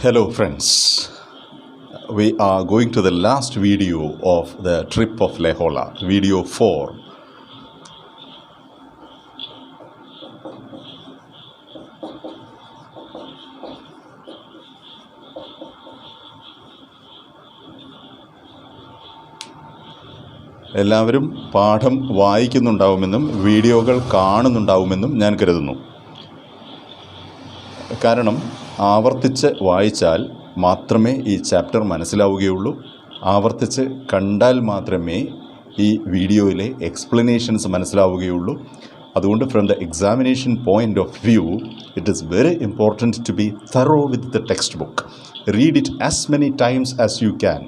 Hello friends, we are going to the last video of the Trip of Le Horla, video 4. എല്ലാവരും പാഠം വായിക്കുന്നുണ്ടാവുമെന്നും വീഡിയോകൾ കാണുന്നുണ്ടാവുമെന്നും ഞാൻ കരുതുന്നു. കാരണം ആവർത്തിച്ച് വായിച്ചാൽ മാത്രമേ ഈ ചാപ്റ്റർ മനസ്സിലാവുകയുള്ളൂ. ആവർത്തിച്ച് കണ്ടാൽ മാത്രമേ ഈ വീഡിയോയിലെ എക്സ്പ്ലനേഷൻസ് മനസ്സിലാവുകയുള്ളൂ. അതുകൊണ്ട് from the examination point of view it is very important to be thorough with the text book. Read it as many times as you can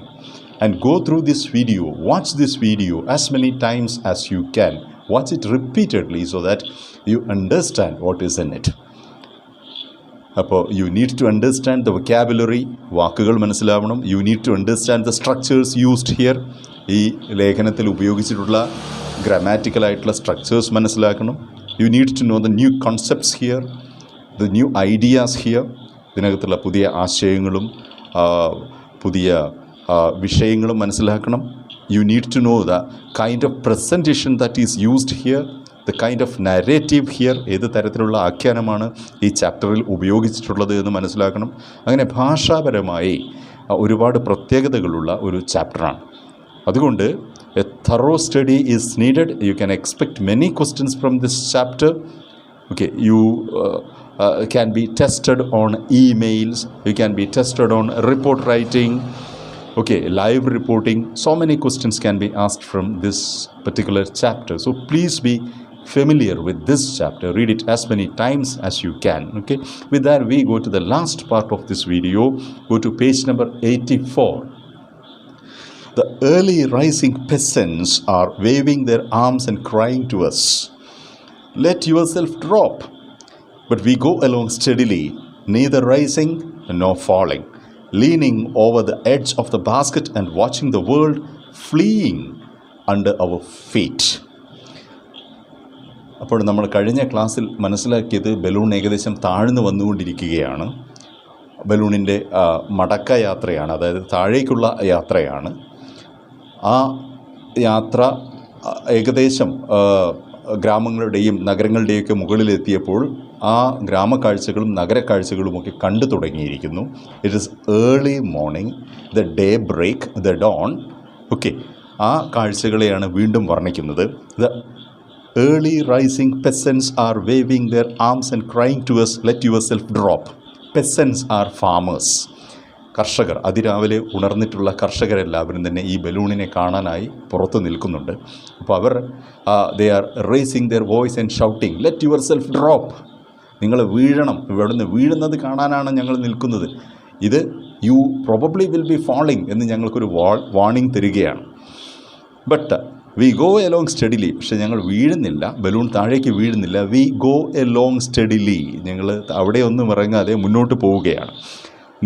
and go through this video, watch this video as many times as you can. Watch it repeatedly so that you understand what is in it. അപ്പോൾ you need to understand the vocabulary, വാക്കുകൾ മനസ്സിലാവണം. You need to understand the structures used here. ഈ ലേഖനത്തിൽ ഉപയോഗിച്ചിട്ടുള്ള grammatical ആയിട്ടുള്ള structures മനസ്സിലാക്കണം. You need to know the new concepts here, the new ideas here. ഇതിനകത്തുള്ള പുതിയ ആശയങ്ങളും പുതിയ വിഷയങ്ങളും മനസ്സിലാക്കണം. You need to know the kind of presentation that is used here, the kind of narrative here. ഏത് തരത്തിലുള്ള ആഖ്യാനമാണ് ഈ ചാപ്റ്ററിൽ ഉപയോഗിച്ചിട്ടുള്ളത് എന്ന് മനസ്സിലാക്കണം. അങ്ങനെ ഭാഷാപരമായി ഒരുപാട് പ്രത്യേകതകളുള്ള ഒരു ചാപ്റ്ററാണ്. അതുകൊണ്ട് A thorough study is needed. You can expect many questions from this chapter. Okay, you can be tested on emails, you can be tested on report writing, okay, live reporting. So many questions can be asked from this particular chapter. So please be familiar with this chapter. Read it as many times as you can. Okay, with that we go to the last part of this video. Go to page number 84. The early rising peasants are waving their arms and crying to us, "Let yourself drop." But we go along steadily, neither rising nor falling, leaning over the edge of the basket and watching the world fleeing under our feet. അപ്പോൾ നമ്മൾ കഴിഞ്ഞ ക്ലാസ്സിൽ മനസ്സിലാക്കിയത് balloon ഏകദേശം താഴ്ന്നു വന്നുകൊണ്ടിരിക്കുകയാണ്. ബലൂണിൻ്റെ മടക്ക യാത്രയാണ്, അതായത് താഴേക്കുള്ള യാത്രയാണ്. ആ യാത്ര ഏകദേശം ഗ്രാമങ്ങളുടെയും നഗരങ്ങളുടെയൊക്കെ മുകളിലെത്തിയപ്പോൾ ആ ഗ്രാമക്കാഴ്ചകളും നഗരക്കാഴ്ചകളുമൊക്കെ കണ്ടു തുടങ്ങിയിരിക്കുന്നു. It is early morning, the day break, the dawn. Okay, ആ കാഴ്ചകളെയാണ് വീണ്ടും വർണ്ണിക്കുന്നത്. The early rising peasants are waving their arms and crying to us, "Let yourself drop." Peasants are farmers, കർഷകർ. അതിരാവിലെ ഉണർന്നിട്ടുള്ള കർഷകരെല്ലാവരും തന്നെ ഈ ബലൂണിനെ കാണാനായി പുറത്ത് നിൽക്കുന്നുണ്ട്. അപ്പോൾ അവർ they are raising their voice and shouting, "Let yourself drop." നിങ്ങൾ വീഴണം, ഇവിടുന്ന് വീഴുന്നത് കാണാനാണ് ഞങ്ങൾ നിൽക്കുന്നത്. ഇത് you probably will be falling എന്ന് ഞങ്ങൾക്കൊരു വാർണിംഗ് തരികയാണ്. But we go along steadily. പക്ഷേ ഞങ്ങൾ വീഴുന്നില്ല, ബലൂൺ താഴേക്ക് വീഴുന്നില്ല. We go along steadily. ഞങ്ങൾ അവിടെ ഒന്നും ഇറങ്ങാതെ മുന്നോട്ട് പോവുകയാണ്.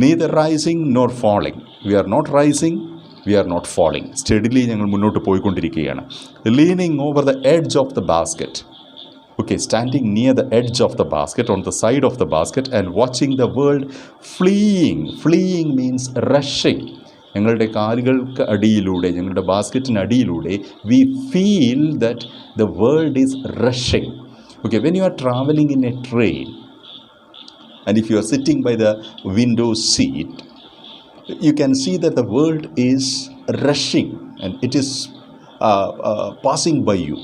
neither rising nor falling. We are not rising, we are not falling. Steadily ഞങ്ങൾ മുന്നോട്ട് പോയിക്കൊണ്ടിരിക്കുകയാണ്. leaning over the edge of the basket. Okay, standing near the edge of the basket, on the side of the basket, and watching the world fleeing. Fleeing means rushing. ഞങ്ങളുടെ കാലുകൾക്ക് അടിയിലൂടെ, ഞങ്ങളുടെ ബാസ്ക്കറ്റിന് അടിയിലൂടെ we feel that the world is rushing. Okay, when you are traveling in a train, and if you are sitting by the window seat, you can see that the world is rushing and it is passing by you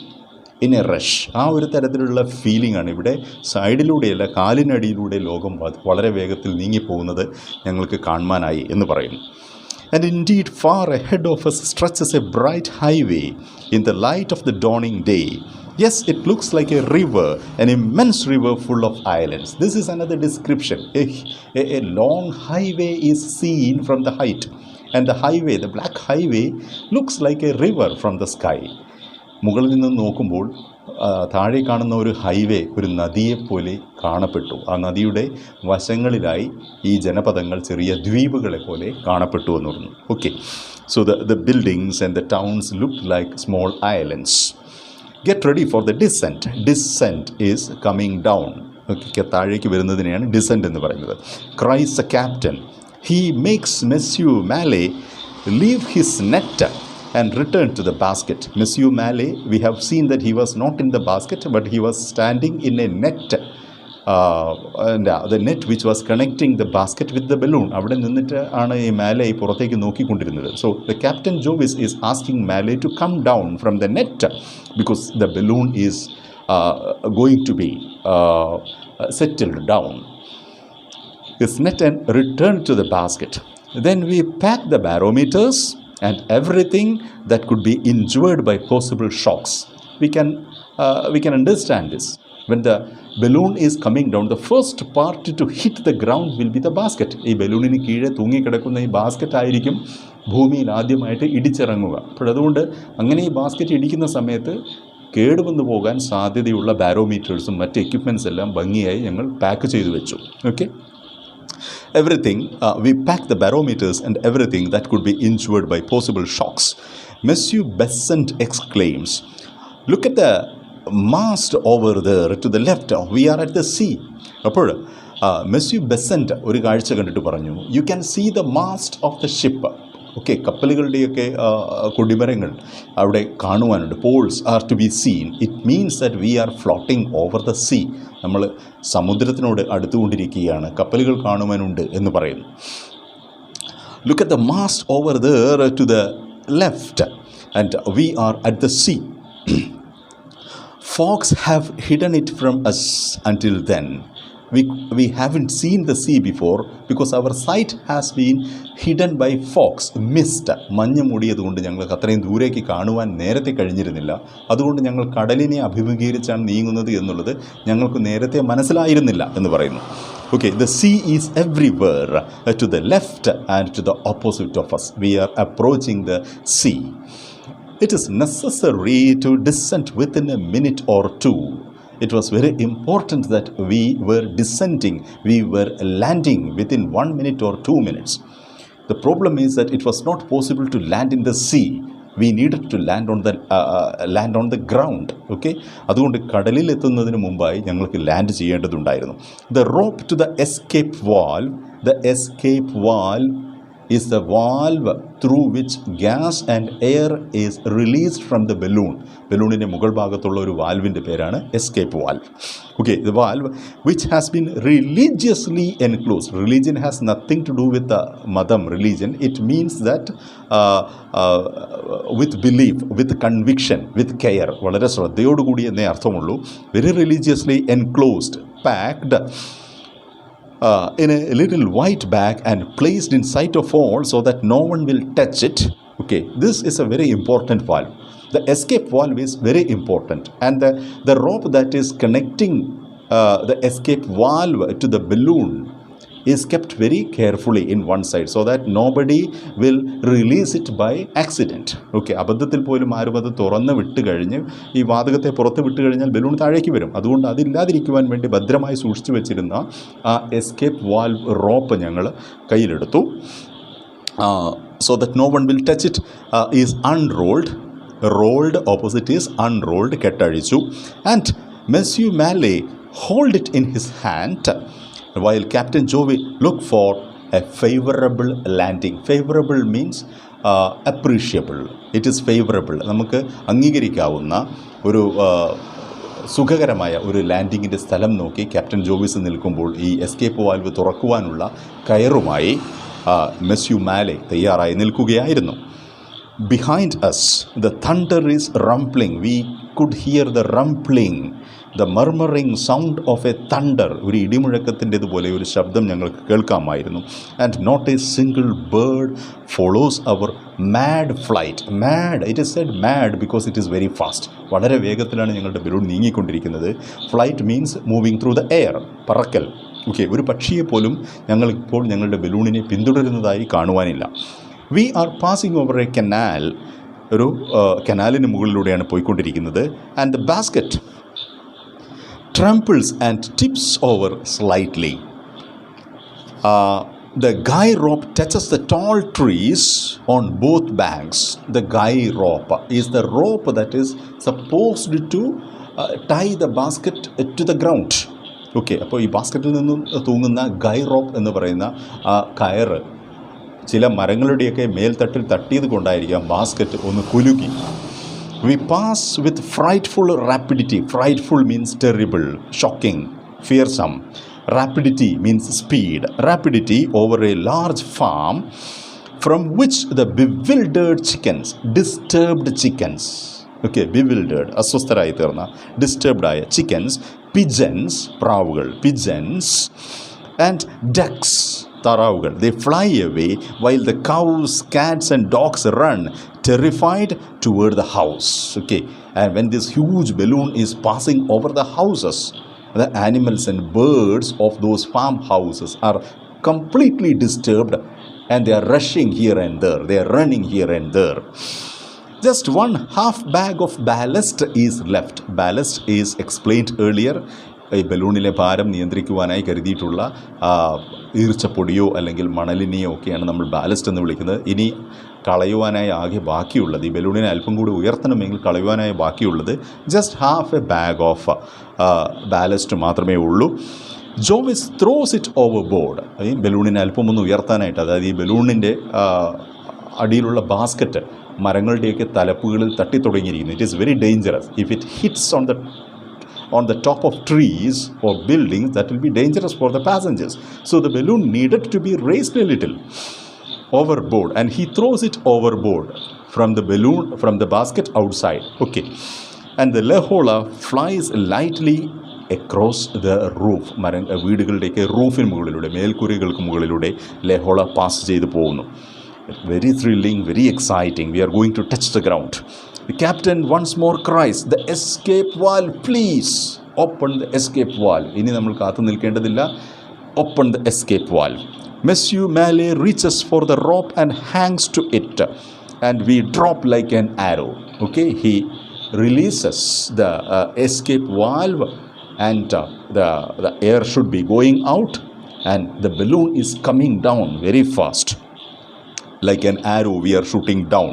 in a rush. ആ ഒരു തരത്തിലുള്ള feeling ആണ് ഇവിടെ. സൈഡിലൂടെയല്ല, കാലിനടിയിലൂടെ ലോകം വളരെ വേഗത്തിൽ നീങ്ങിപ്പോകുന്നത് ഞങ്ങൾക്ക് കാണുവാനായി എന്ന് പറയുന്നു. And indeed, far ahead of us stretches a bright highway in the light of the dawning day. Yes, it looks like a river, an immense river full of islands. This is another description. A long highway is seen from the height. And the highway, the black highway, looks like a river from the sky. മുകളിൽ നിന്ന് നോക്കുമ്പോൾ താഴെ കാണുന്ന ഒരു highway ഒരു നദിയെപ്പോലെ കാണപ്പെട്ടു. ആ നദിയുടെ വശങ്ങളിലായി ഈ ജനപദങ്ങൾ ചെറിയ ദ്വീപുകളെ പോലെ കാണപ്പെട്ടു എന്ന് പറഞ്ഞു. Okay, so the buildings and the towns looked like small islands. Get ready for the descent. Descent is coming down. Okay, താഴേക്ക് വരുന്നതിനെയാണ് descent എന്ന് പറയുന്നത്. Cries the captain. he makes Monsieur Mallet leave his net and return to the basket. Monsieur Mallet, we have seen that he was not in the basket, but he was standing in a net. The net which was connecting the basket with the balloon. അവിടെ നിന്നിട്ട് ആണ് ഈ മാലെ പുറത്തേക്ക് നോക്കിക്കൊണ്ടിരുന്നത്. So the Captain Jovis is asking Mallet to come down from the net because the balloon is going to be settled down his net and return to the basket. Then we pack the barometers and everything that could be injured by possible shocks. We can understand this. When the balloon is coming down, the first part to hit the ground will be the basket. ഈ ബലൂണിന് കീഴെ തൂങ്ങിക്കിടക്കുന്ന ഈ basket ആയിരിക്കും ഭൂമിയിൽ ആദ്യമായിട്ട് ഇടിച്ചിറങ്ങുക. അപ്പോൾ അതുകൊണ്ട് അങ്ങനെ ഈ ബാസ്ക്കറ്റ് ഇടിക്കുന്ന സമയത്ത് കേടുവന്നു പോകാൻ സാധ്യതയുള്ള ബാരോമീറ്റേഴ്സും മറ്റ് എക്യുപ്മെൻറ്റ്സ് എല്ലാം ഭംഗിയായി ഞങ്ങൾ പാക്ക് ചെയ്തു വെച്ചു. Okay, everything, we pack the barometers and everything that could be injured by possible shocks. Monsieur Besant exclaims, look at the mast over there to the left, we are at the sea. അപ്പോൾ മെസ്യു Besant ഒരു കാഴ്ച കണ്ടിട്ട് പറഞ്ഞു, you can see the mast of the ship. Okay, കപ്പലുകളുടെയൊക്കെ കൊടിമരങ്ങൾ അവിടെ കാണുവാനുണ്ട്. Poles are to be seen. It means that we are floating over the sea. നമ്മൾ സമുദ്രത്തിനോട് അടുത്തുകൊണ്ടിരിക്കുകയാണ്, കപ്പലുകൾ കാണുവാനുണ്ട് എന്ന് പറയുന്നു. Look at the mast over there to the left and we are at the sea. Fogs have hidden it from us until then. We haven't seen the sea before because our sight has been hidden by fogs, mist. മഞ്ഞ് മൂടിയതുകൊണ്ട് ഞങ്ങൾക്ക് അത്രയും ദൂരേക്ക് കാണുവാൻ നേരത്തെ കഴിഞ്ഞിരുന്നില്ല. അതുകൊണ്ട് ഞങ്ങൾ കടലിനെ അഭിമുഖീകരിച്ചാണ് നീങ്ങുന്നത് എന്നുള്ളത് ഞങ്ങൾക്ക് നേരത്തെ മനസ്സിലായിരുന്നില്ല എന്ന് പറയുന്നു. Okay, the sea is everywhere to the left and to the opposite of us. We are approaching the sea. It is necessary to descend within a minute or two. It was very important that we were descending, we were landing within 1 minute or 2 minutes. The problem is that it was not possible to land in the sea. We needed to land on the ground. Okay, അതുകൊണ്ട് കടലിൽ എത്തുന്നതിന് മുമ്പായി ഞങ്ങൾക്ക് land ചെയ്യേണ്ടതുണ്ടായിരുന്നു. The rope to the escape valve is the valve through which gas and air is released from the balloon. ബലൂണിൻ്റെ മുകൾ ഭാഗത്തുള്ള ഒരു വാൽവിൻ്റെ പേരാണ് escape valve. Okay, the valve which has been religiously enclosed. Religion has nothing to do with the മതം, religion. It means that with belief, with conviction, with care. വളരെ ശ്രദ്ധയോടുകൂടി എന്നേ അർത്ഥമുള്ളൂ. Very religiously enclosed, packed in a little white bag and placed in sight of all so that no one will touch it. Okay, this is a very important valve. The escape valve is very important, and the rope that is connecting the escape valve to the balloon is kept very carefully in one side so that nobody will release it by accident. Okay, അബദ്ധത്തിൽ പോലും ആരും അത് തുറന്ന് വിട്ട് കഴിഞ്ഞ് ഈ വാതകത്തെ പുറത്ത് വിട്ട് കഴിഞ്ഞാൽ ബലൂൺ താഴേക്ക് വരും. അതുകൊണ്ട് അതില്ലാതിരിക്കുവാൻ വേണ്ടി ഭദ്രമായി സൂക്ഷിച്ചു വെച്ചിരുന്ന ആ എസ്കേപ്പ് വാൽവ് റോപ്പ് ഞങ്ങൾ കയ്യിലെടുത്തു. So that no one will touch it is unrolled. Rolled opposite is unrolled, കെട്ടഴിച്ചു. And Monsieur Mallet hold it in his hand while Captain Jovi looked for a favorable landing. Favorable means appreciable. It is favorable. നമുക്ക് അംഗീകരിക്കാവുന്ന ഒരു സുഖകരമായ ഒരു ലാൻഡിങ്ങിൻ്റെ സ്ഥലം നോക്കി captain Jovees നിൽക്കുമ്പോൾ ഈ escape valve തുറക്കുവാനുള്ള കയറുമായി മെസ്യു മാലെ തയ്യാറായി നിൽക്കുകയായിരുന്നു. Behind us, the thunder is rumbling. We could hear the rumbling, the murmuring sound of a thunder. ഒരു ഇടിമുഴക്കത്തിൻ്റെതുപോലെ ഒരു ശബ്ദം ഞങ്ങൾക്ക് കേൾക്കാമായിരുന്നു. And not a single bird follows our mad flight. Mad, it is said mad because it is very fast. വളരെ വേഗത്തിലാണ് ഞങ്ങളുടെ balloon നീങ്ങിക്കൊണ്ടിരിക്കുന്നത്. Flight means moving through the air, പറക്കൽ. Okay, ഒരു പക്ഷിയെപ്പോലും ഞങ്ങളിപ്പോൾ ഞങ്ങളുടെ ബലൂണിനെ പിന്തുടരുന്നതായി കാണുവാനില്ല. We are passing over a canal. ഒരു കനാലിന് മുകളിലൂടെയാണ് പോയിക്കൊണ്ടിരിക്കുന്നത്. And the basket tramples and tips over slightly. The guy rope touches the tall trees on both banks. The guy rope is the rope that is supposed to tie the basket to the ground. Okay, അപ്പോൾ ഈ ബാസ്ക്കറ്റിൽ നിന്നും തൂങ്ങുന്ന ഗൈ rope എന്ന് പറയുന്ന ആ കയറ് ചില മരങ്ങളുടെയൊക്കെ മേൽത്തട്ടിൽ തട്ടിയത് കൊണ്ടായിരിക്കാം basket ഒന്ന് കുലുക്കി. We pass with frightful rapidity. Frightful means terrible, shocking, fearsome. Rapidity means speed. Rapidity over a large farm from which the bewildered chickens, disturbed chickens, okay, bewildered, അസ്വസ്ഥരായി തീർന്ന, disturbed ആയ chickens, pigeons, പ്രാവുകൾ, pigeons, and ducks, താറാവുകൾ, they fly away while the cows, cats and dogs run terrified toward the house. Okay, and when this huge balloon is passing over the houses, the animals and birds of those farmhouses are completely disturbed and they are rushing here and there, they are running here and there. Just one half bag of ballast is left. Ballast is explained earlier. ഈ ബലൂണിലെ ഭാരം നിയന്ത്രിക്കുവാനായി കരുതിയിട്ടുള്ള ഈർച്ചപ്പൊടിയോ അല്ലെങ്കിൽ മണലിനെയോ ഒക്കെയാണ് നമ്മൾ ballast എന്ന് വിളിക്കുന്നത്. ഇനി കളയുവാനായി ആകെ ബാക്കിയുള്ളത്, ഈ ബലൂണിനെ അല്പം കൂടി ഉയർത്തണമെങ്കിൽ കളയുവാനായി ബാക്കിയുള്ളത് just half a bag of ballast മാത്രമേ ഉള്ളൂ. Joe throws it overboard. ഈ ബലൂണിനെ അല്പം ഒന്ന് ഉയർത്താനായിട്ട്, അതായത് ഈ ബലൂണിൻ്റെ അടിയിലുള്ള ബാസ്ക്കറ്റ് മരങ്ങളുടെയൊക്കെ തലപ്പുകളിൽ തട്ടിത്തുടങ്ങിയിരിക്കുന്നു. It is very dangerous. If it hits on the top of trees or buildings, that will be dangerous for the passengers. So the balloon needed to be raised a little overboard, and he throws it overboard from the balloon, from the basket outside. Okay, and the Le Horla flies lightly across the roof. വീടുകളുടെയൊക്കെ റൂഫിന് മുകളിലൂടെ, മേൽക്കൂരകൾക്ക് മുകളിലൂടെ Le Horla pass ചെയ്ത് പോകുന്നു. Very thrilling, very exciting. We are going to touch the ground. The captain once more cries, "The escape valve, please. Open the escape valve." ഇനി നമ്മൾ കാത്തു നിൽക്കേണ്ടതില്ല. Open the escape valve. Monsieur Mallet reaches for the rope and hangs to it, and we drop like an arrow. Okay, he releases the escape valve, and the air should be going out, and the balloon is coming down very fast. Like an arrow, we are shooting down.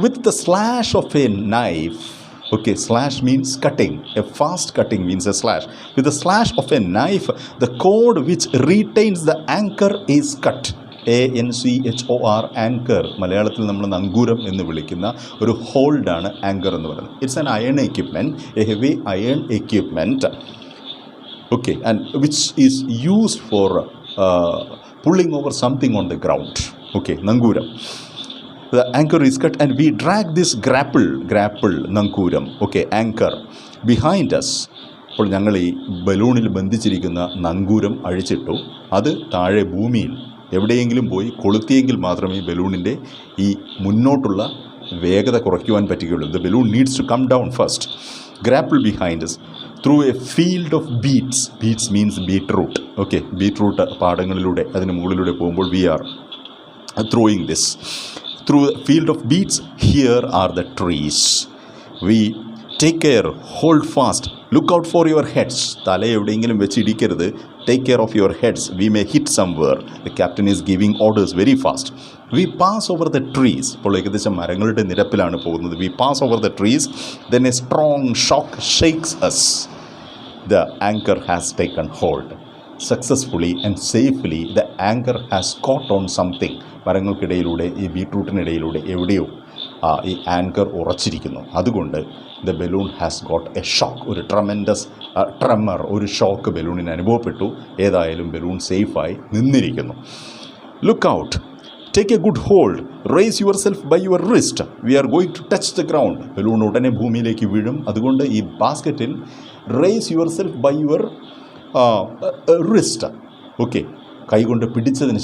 With the slash of a knife, okay, slash means cutting. A fast cutting means a slash. With the slash of a knife, the cord which retains the anchor is cut. ANCHOR, anchor. മലയാളത്തിൽ നമ്മൾ നങ്കൂരം എന്ന് വിളിക്കുന്ന ഒരു ഹോൾഡാണ് anchor എന്ന് പറയുന്നത്. It's an iron equipment, A heavy iron equipment. Okay, and which is used for pulling over something on the ground. Okay, നങ്കൂരം. The anchor is cut and we drag this grapple, നങ്കൂരം, okay, anchor behind us. അപ്പോൾ ഞങ്ങൾ ഈ ബലൂണിൽ ബന്ധിച്ചിരിക്കുന്ന നങ്കൂരം അഴിച്ചിട്ടു. അത് താഴെ ഭൂമിയിൽ എവിടെയെങ്കിലും പോയി കൊളുത്തിയെങ്കിൽ മാത്രമേ ബലൂണിൻ്റെ ഈ മുന്നോട്ടുള്ള വേഗത കുറയ്ക്കുവാൻ പറ്റുകയുള്ളൂ. The balloon needs to come down first. Grapple behind us through a field of beets. Beets means beetroot. Okay, beetroot പാടങ്ങളിലൂടെ അതിന് മുകളിലൂടെ പോകുമ്പോൾ we are throwing this. Through a field of beets, here are the trees. We take care, hold fast, look out for your heads. തല എവിടെയെങ്കിലും വെച്ച് ഇടിക്കരുത്. Take care of your heads, we may hit somewhere. The captain is giving orders very fast. We pass over the trees. ഇപ്പോൾ ഏകദേശം മരങ്ങളുടെ നിരപ്പിലാണ് പോകുന്നത്. We pass over the trees, then a strong shock shakes us. The anchor has taken hold. Successfully and safely the anchor has caught on something. മരങ്ങൾക്കിടയിലൂടെ, ഈ ബീട്രൂട്ടിനിടയിലൂടെ എവിടെയോ ഈ anchor ഉറച്ചിരിക്കുന്നു. അതുകൊണ്ട് the balloon has got a shock. ഒരു tremendous tremor, ഒരു shock ബലൂണിന് അനുഭവപ്പെട്ടു. ഏതായാലും ബലൂൺ സേഫായി നിന്നിരിക്കുന്നു. Look out, take a good hold, raise yourself by your wrist, we are going to touch the ground. Balloon ഉടനെ ഭൂമിയിലേക്ക് വീഴും. അതുകൊണ്ട് ഈ ബാസ്ക്കറ്റിൽ raise yourself by your wrist. Okay, കൈകൊണ്ട് പിടിച്ചതിന്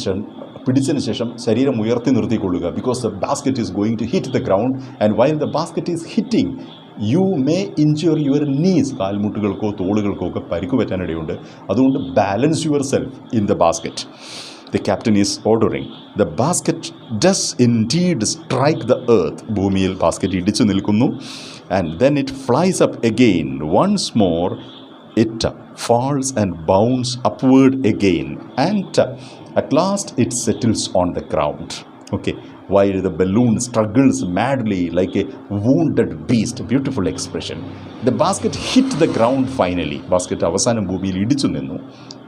ശേഷം ശരീരം ഉയർത്തി നിർത്തിക്കൊള്ളുക. Because the basket is going to hit the ground and while the basket is hitting you may injure your knees. കാൽമുട്ടുകൾക്കോ തോളുകൾക്കോ ഒക്കെ പരിക്ക് പറ്റാനിടയുണ്ട്. അതുകൊണ്ട് balance yourself in the basket. The captain is ordering. The basket does indeed strike the earth. ഭൂമിയിൽ basket ഇടിച്ചു നിൽക്കുന്നു. And then it flies up again. Once more it falls and bounds upward again. And at last it settles on the ground. Okay, while the balloon struggles madly like a wounded beast. Beautiful expression. The basket hit the ground finally. Basket അവസാനം ഭൂമിയിൽ ഇടിച്ചു നിന്നു.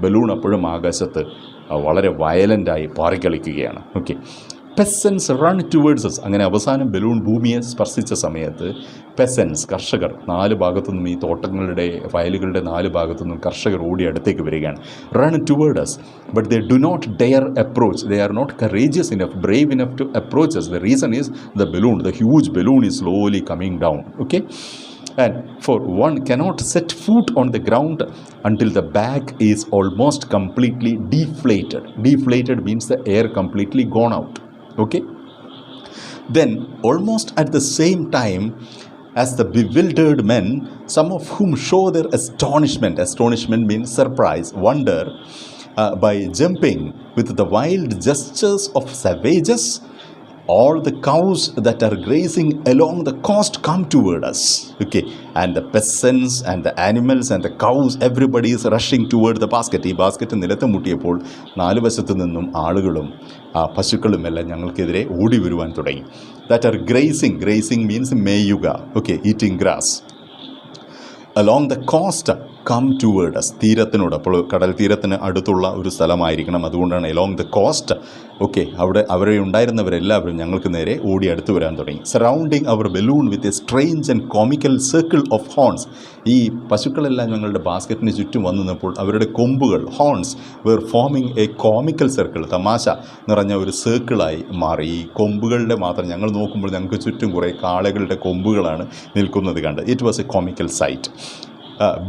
Balloon അപ്പോഴും ആകാശത്ത് വളരെ വയലൻ്റായി പാറിക്കളിക്കുകയാണ്. Okay. Peasants run towards us. അങ്ങനെ അവസാനം ബലൂൺ ഭൂമിയെ സ്പർശിച്ച സമയത്ത് പെസൻസ്, കർഷകർ, 4 ഭാഗത്തു നിന്നും, ഈ തോട്ടങ്ങളുടെ വയലുകളുടെ 4 ഭാഗത്തു നിന്നും കർഷകർ ഓടി അടുത്തേക്ക് വരികയാണ്. റൺ ടുവേഡ് us, but they do not dare approach. They are not courageous enough, brave enough to approach us. The reason is the balloon, the huge balloon is slowly coming down. Okay. And for one cannot set foot on the ground until the bag is almost completely deflated. Deflated means the air completely gone out. Okay. Then almost at the same time as the bewildered men, some of whom show their astonishment means surprise, wonder, by jumping with the wild gestures of savages, all the cows that are grazing along the coast come toward us. Okay. And the peasants and the animals and the cows, everybody is rushing toward the basket. ഈ basket നിലത്ത് മുട്ടിയപ്പോൾ 4 വശത്തു നിന്നും ആളുകളും പശുക്കളുമെല്ലാം ഞങ്ങൾക്കെതിരെ ഓടി വരുവാൻ തുടങ്ങി. That are grazing means മേയുക. Okay. Eating grass. Along the coast come toward us. തീരത്തിനോട്, അപ്പോൾ കടൽ തീരത്തിന് അടുത്തുള്ള ഒരു സ്ഥലമായിരിക്കണം, അതുകൊണ്ടാണ് എലോങ് ദ കോസ്റ്റ്. ഓക്കെ. അവിടെ ഉണ്ടായിരുന്നവരെല്ലാവരും ഞങ്ങൾക്ക് നേരെ ഓടി അടുത്ത് വരാൻ തുടങ്ങി. Surrounding our balloon with a strange and comical circle of horns. ഈ പശുക്കളെല്ലാം ഞങ്ങളുടെ ബാസ്ക്കറ്റിന് ചുറ്റും വന്നു നിന്നപ്പോൾ അവരുടെ കൊമ്പുകൾ, horns, were forming a comical circle, തമാശ നിറഞ്ഞ ഒരു സർക്കിളായി മാറി. ഈ കൊമ്പുകളുടെ മാത്രം ഞങ്ങൾ നോക്കുമ്പോൾ ഞങ്ങൾക്ക് ചുറ്റും കുറേ കാളകളുടെ കൊമ്പുകളാണ് നിൽക്കുന്നത് കണ്ട്. It was a comical sight.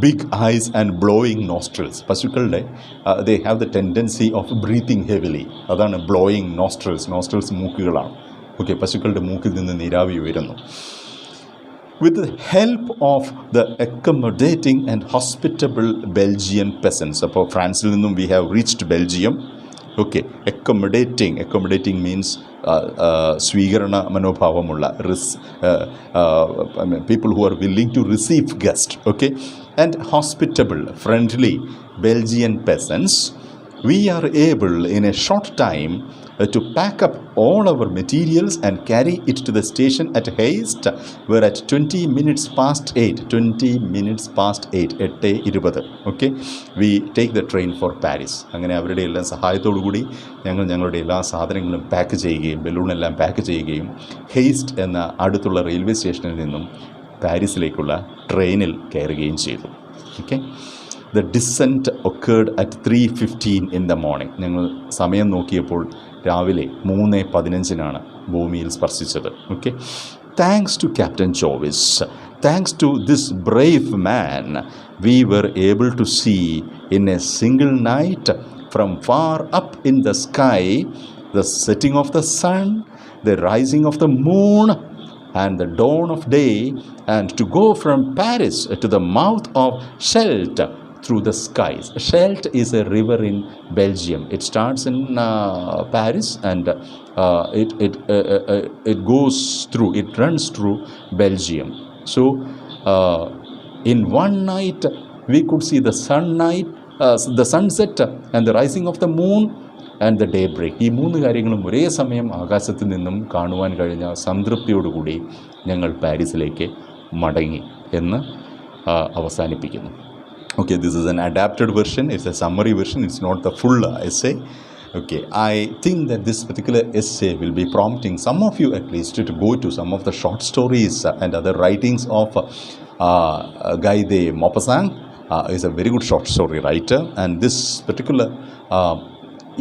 Big eyes and blowing nostrils. പശുക്കളുടെ they have the tendency of breathing heavily. അതാണ് blowing nostrils. Nostrils മൂക്കുകളാണ്. ഓക്കെ. പശുക്കളുടെ മൂക്കിൽ നിന്ന് നീരാവി ഉയരുന്നു. With the help of the accommodating and hospitable Belgian peasants. അപ്പോൾ ഫ്രാൻസിൽ നിന്നും we have reached Belgium. Okay. accommodating means സ്വീകരണ മനോഭാവമുള്ള, people who are willing to receive guests. Okay. And hospitable, friendly Belgian peasants, we are able in a short time to pack up all our materials and carry it to the station at haste, where at 20 minutes past 8, 8:20, okay, we take the train for Paris. അങ്ങനെ അവരുടെ എല്ലാ സഹായത്തോടു കൂടി ഞങ്ങളുടെ എല്ലാ സാധനങ്ങളും pack ചെയ്യുകയും ബലൂണെല്ലാം pack ചെയ്യുകയും ഹെയ്സ്റ്റ് എന്ന അടുത്തുള്ള റെയിൽവേ സ്റ്റേഷനിൽ നിന്നും പാരീസിലേക്കുള്ള ട്രെയിനിൽ കയറുകയും ചെയ്തു. Okay. The descent occurred at 3:15 in the morning. ഞങ്ങൾ സമയം നോക്കിയപ്പോൾ രാവിലെ 3:15 ഭൂമിയിൽ സ്പർശിച്ചത്. Okay. Thanks to Captain Jovis, thanks to this brave man, we were able to see in a single night from far up in the sky the setting of the sun, the rising of the moon, and the dawn of day, and to go from Paris to the mouth of Scheldt through the skies. Scheldt is a river in Belgium. It starts in Paris and it goes through, it runs through Belgium. So in one night we could see the sunset and the rising of the moon and the daybreak. ഈ 3 കാര്യങ്ങളും ഒരേ സമയം ആകാശത്ത് നിന്നും കാണുവാൻ കഴിഞ്ഞ സംതൃപ്തിയോടുകൂടി ഞങ്ങൾ പാരീസിലേക്ക് മടങ്ങി എന്ന് അവസാനിപ്പിക്കുന്നു. Okay, this is an adapted version. It's a summary version. It's not the full essay. Okay, I think that this particular essay will be prompting some of you at least to go to some of the short stories and other writings of Guy de Maupassant. Is a very good short story writer, and this particular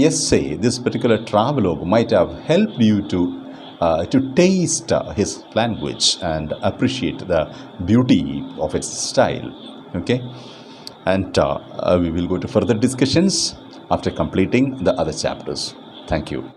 essay, this particular travelogue might have helped you to taste his language and appreciate the beauty of its style. Okay. And we will go to further discussions after completing the other chapters. Thank you.